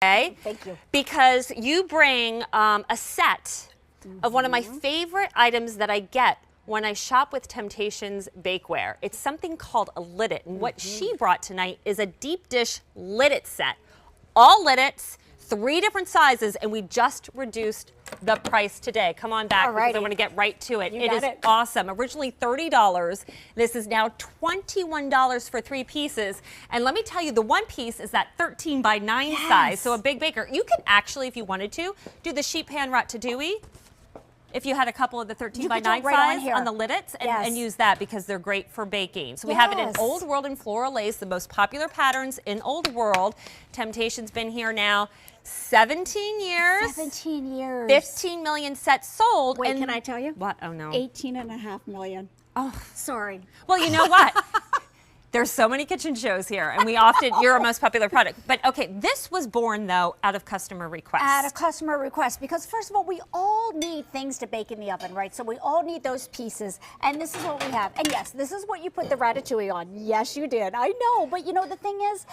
Thank you. Because you bring a set of one of my favorite items that I get when I shop with Temp-tations Bakeware. It's something called a lidit, and what she brought tonight is a deep dish lidit set. All lidits, 3 different sizes, and we just reduced the price today. Come on back because I want to get right to it. It is awesome. Originally $30. This is now $21 for 3 pieces. And let me tell you, the one piece is that 13 by 9 size, so a big baker. You could actually, if you wanted to, do the sheet pan ratatouille. If you had a couple of the 13 by 9 size on the lidits and use that because they're great for baking. So we have it in Old World and Floral Lace, the most popular patterns in Old World. Temp-tations been here now 17 years. 17 years. 15 million sets sold. Wait, can I tell you? What? Oh no. 18.5 million. Oh, sorry. Well, you know what? There's so many kitchen shows here, and we often, you're our most popular product. But okay, this was born, though, out of customer request. Out of customer request, because first of all, we all need things to bake in the oven, right? So we all need those pieces, and this is what we have. And yes, this is what you put the ratatouille on. Yes, you did. I know, but you know, the thing is,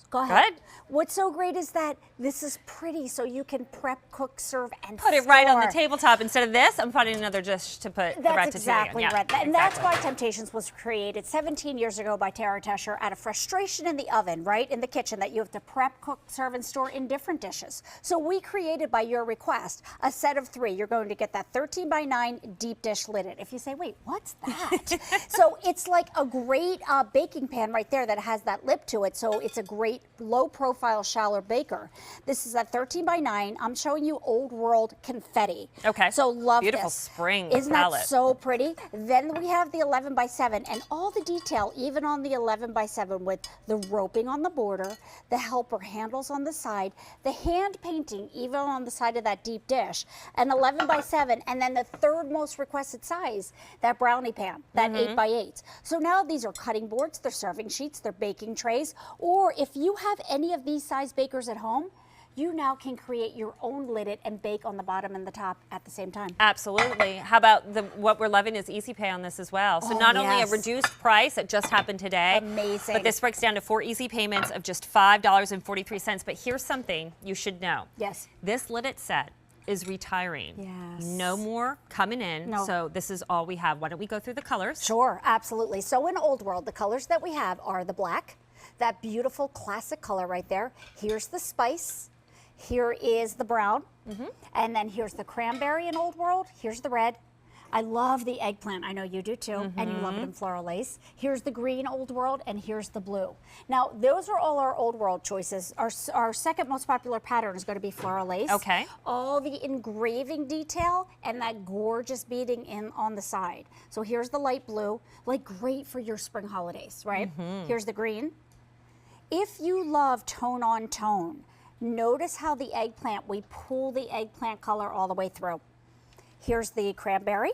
go ahead. What's so great is that this is pretty, so you can prep, cook, serve, and put it right on the tabletop. Instead of this, I'm putting another dish to put the ratatouille That's exactly on. right. And that's why Temp-tations was created 17 years ago by Tara Tesher out of frustration in the oven, right, in the kitchen, that you have to prep, cook, serve, and store in different dishes. So we created, by your request, a set of 3. You're going to get that 13 by 9 deep dish lidit. If you say, wait, what's that? So it's like a great baking pan right there that has that lip to it. So it's a great low profile shallow baker. This is a 13 by 9. I'm showing you Old World confetti. Okay. So love Beautiful this. spring Isn't palette. that so pretty? Then we have the 11 by 7 and all the detail, even on the 11 by 7 with the roping on the border, the helper handles on the side, the hand painting even on the side of that deep dish, and 11 by 7, and then the 3rd most requested size, that brownie pan, that 8 by 8. So now these are cutting boards, they're serving sheets, they're baking trays, or if you have any of these size bakers at home, you now can create your own lidit and bake on the bottom and the top at the same time. Absolutely. How about what we're loving is easy pay on this as well. So not only a reduced price that just happened today, amazing, but this breaks down to 4 easy payments of just $5.43. But here's something you should know. Yes. This lidit set is retiring. Yes. No more coming in. No. So this is all we have. Why don't we go through the colors? Sure, absolutely. So in Old World, the colors that we have are the black, that beautiful classic color right there. Here's the spice. Here is the brown. And then here's the cranberry in Old World. Here's the red. I love the eggplant. I know you do too, and you love it in Floral Lace. Here's the green Old World, and here's the blue. Now, those are all our Old World choices. Our second most popular pattern is going to be Floral Lace. Okay. All the engraving detail and that gorgeous beading in on the side. So here's the light blue, like great for your spring holidays, right? Here's the green. If you love tone on tone, notice how the eggplant, we pull the eggplant color all the way through. Here's the cranberry.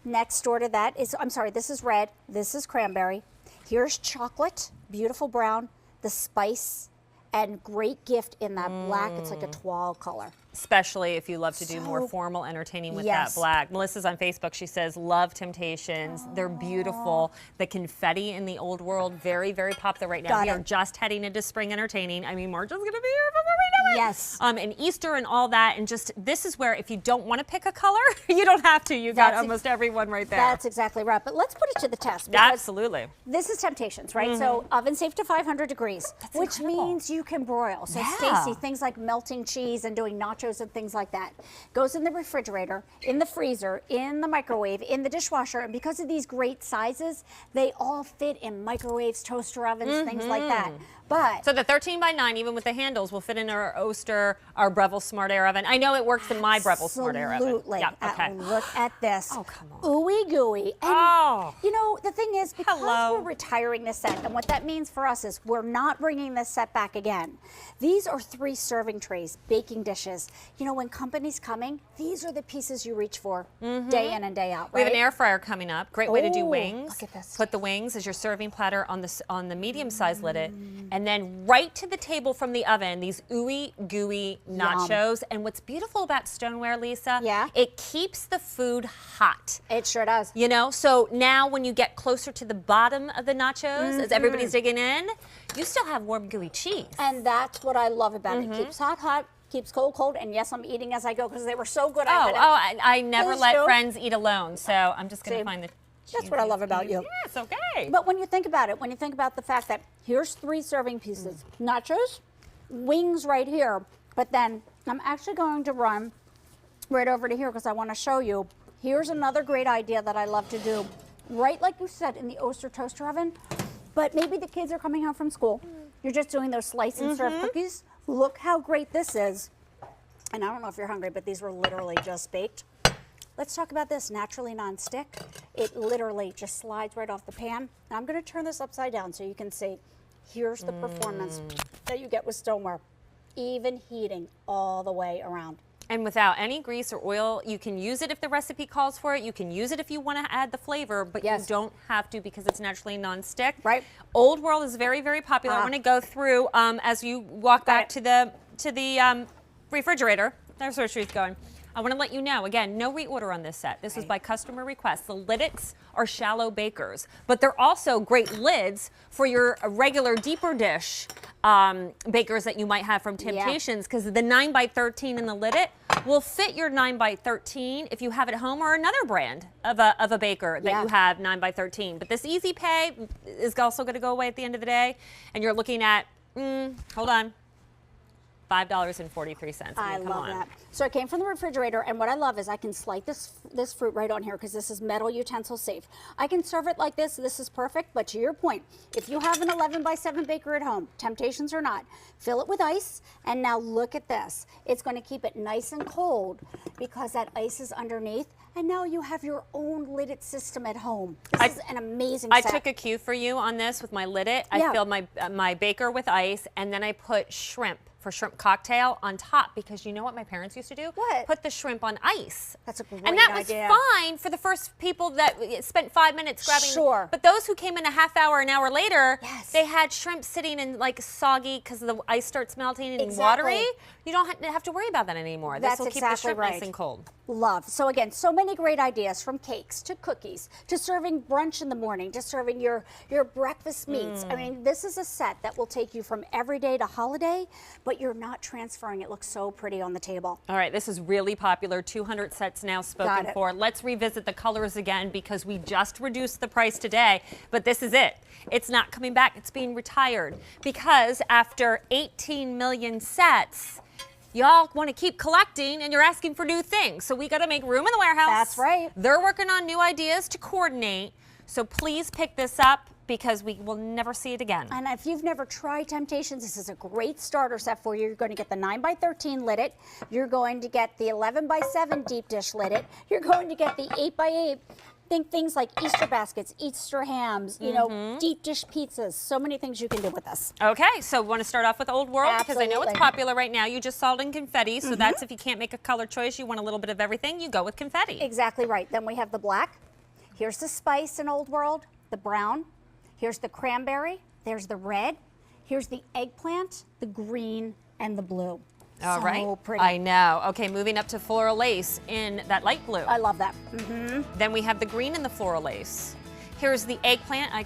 Next door to that is, I'm sorry, this is red, this is cranberry. Here's chocolate, beautiful brown, the spice, and great gift in that black. It's like a toile color. Especially if you love to do more formal entertaining with that black. Melissa's on Facebook. She says, love Temp-tations. They're beautiful. The confetti in the Old World, very, very popular right now. We are just heading into spring entertaining. I mean, March is going to be here before we know it. Yes. And Easter and all that. And just, this is where if you don't want to pick a color, you don't have to. You got almost everyone right there. That's exactly right. But let's put it to the test. Absolutely. This is Temp-tations, right? So oven safe to 500 degrees, which means you can broil. So Stacy, things like melting cheese and doing nachos and things like that goes in the refrigerator, in the freezer, in the microwave, in the dishwasher, and because of these great sizes, they all fit in microwaves, toaster ovens, things like that. But so the 13 by 9, even with the handles, will fit in our Oster, our Breville Smart Air Oven. I know it works in my Breville Smart Air Oven. Absolutely. Yeah, okay. Look at this. Oh, come on. Ooey gooey. And you know, the thing is, because we're retiring this set, and what that means for us is we're not bringing this set back again. These are 3 serving trays, baking dishes. You know, when company's coming, these are the pieces you reach for day in and day out, right? We have an air fryer coming up. Great way to do wings. Look at this. Put the wings as your serving platter on the medium-sized lidit, And then right to the table from the oven, these ooey gooey nachos. And what's beautiful about stoneware, Lisa, it keeps the food hot. It sure does. You know, so now when you get closer to the bottom of the nachos, as everybody's digging in, you still have warm gooey cheese. And that's what I love about it. It keeps hot, keeps cold, and yes, I'm eating as I go because they were so good. I never let friends eat alone, so I'm just going to find the That's what I love about you. Yeah, it's okay. But when you think about it, when you think about the fact that here's 3 serving pieces, nachos, wings right here, but then I'm actually going to run right over to here because I want to show you. Here's another great idea that I love to do, right like you said, in the Oster toaster oven, but maybe the kids are coming home from school. You're just doing those slice and serve cookies. Look how great this is. And I don't know if you're hungry, but these were literally just baked. Let's talk about this, naturally non-stick. It literally just slides right off the pan. Now I'm gonna turn this upside down so you can see. Here's the performance that you get with stoneware. Even heating all the way around. And without any grease or oil, you can use it if the recipe calls for it. You can use it if you want to add the flavor, but you don't have to because it's naturally non-stick. Right. Old World is very, very popular. I want to go through as you walk back to the refrigerator. There's where she's going. I want to let you know, again, no reorder on this set. This was by customer request. The liddits are shallow bakers, but they're also great lids for your regular deeper dish bakers that you might have from Temp-tations, because the 9x13 in the lidit will fit your 9x13 if you have it at home, or another brand of a baker that you have 9x13. But this Easy Pay is also going to go away at the end of the day, and you're looking at, hold on, $5.43. I love that. So it came from the refrigerator, and what I love is I can slide this fruit right on here because this is metal utensil safe. I can serve it like this. This is perfect, but to your point, if you have an 11x7 baker at home, Temp-tations or not, fill it with ice, and now look at this. It's going to keep it nice and cold because that ice is underneath, and now you have your own lidded system at home. This is an amazing set. I took a cue for you on this with my liddit. I filled my baker with ice, and then I put shrimp for shrimp cocktail on top, because you know what my parents used to do? What? Put the shrimp on ice. That's a great idea. And that idea. was fine for the first people that spent 5 minutes grabbing. Sure. But those who came in a half hour, an hour later, they had shrimp sitting in like soggy because the ice starts melting and watery. You don't have to worry about that anymore. This will keep the shrimp nice and cold. Love. So again, so many great ideas, from cakes to cookies to serving brunch in the morning to serving your breakfast meats. I mean, this is a set that will take you from everyday to holiday, but you're not transferring. It looks so pretty on the table. All right, this is really popular. 200 sets now spoken for. Let's revisit the colors again because we just reduced the price today, but this is it. It's not coming back. It's being retired because after 18 million sets, y'all want to keep collecting and you're asking for new things. So we got to make room in the warehouse. That's right. They're working on new ideas to coordinate. So please pick this up because we will never see it again. And if you've never tried Temp-tations, this is a great starter set for you. You're going to get the 9x13 liddit. You're going to get the 11x7 deep dish liddit. You're going to get the 8x8. Think things like Easter baskets, Easter hams, you know, deep dish pizzas. So many things you can do with this. Okay, so we want to start off with Old World because I know it's popular right now. You just saw it in confetti, so that's if you can't make a color choice, you want a little bit of everything, you go with confetti. Exactly right. Then we have the black. Here's the spice in Old World, the brown. Here's the cranberry. There's the red. Here's the eggplant, the green, and the blue. All right. So pretty. I know. Okay, moving up to floral lace in that light blue. I love that. Then we have the green in the floral lace. Here's the eggplant. I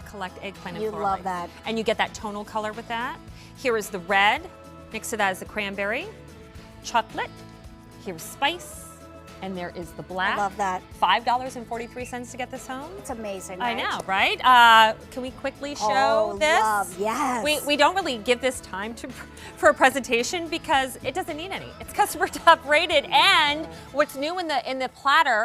collect eggplant and floral lace. You love that. And you get that tonal color with that. Here is the red. Next to that is the cranberry. Chocolate. Here's spice. And there is the black. I love that. $5.43 to get this home. It's amazing, I right? know, right? Can we quickly show this? Love, yes. We don't really give this time for a presentation because it doesn't need any. It's customer top rated, and what's new in the platter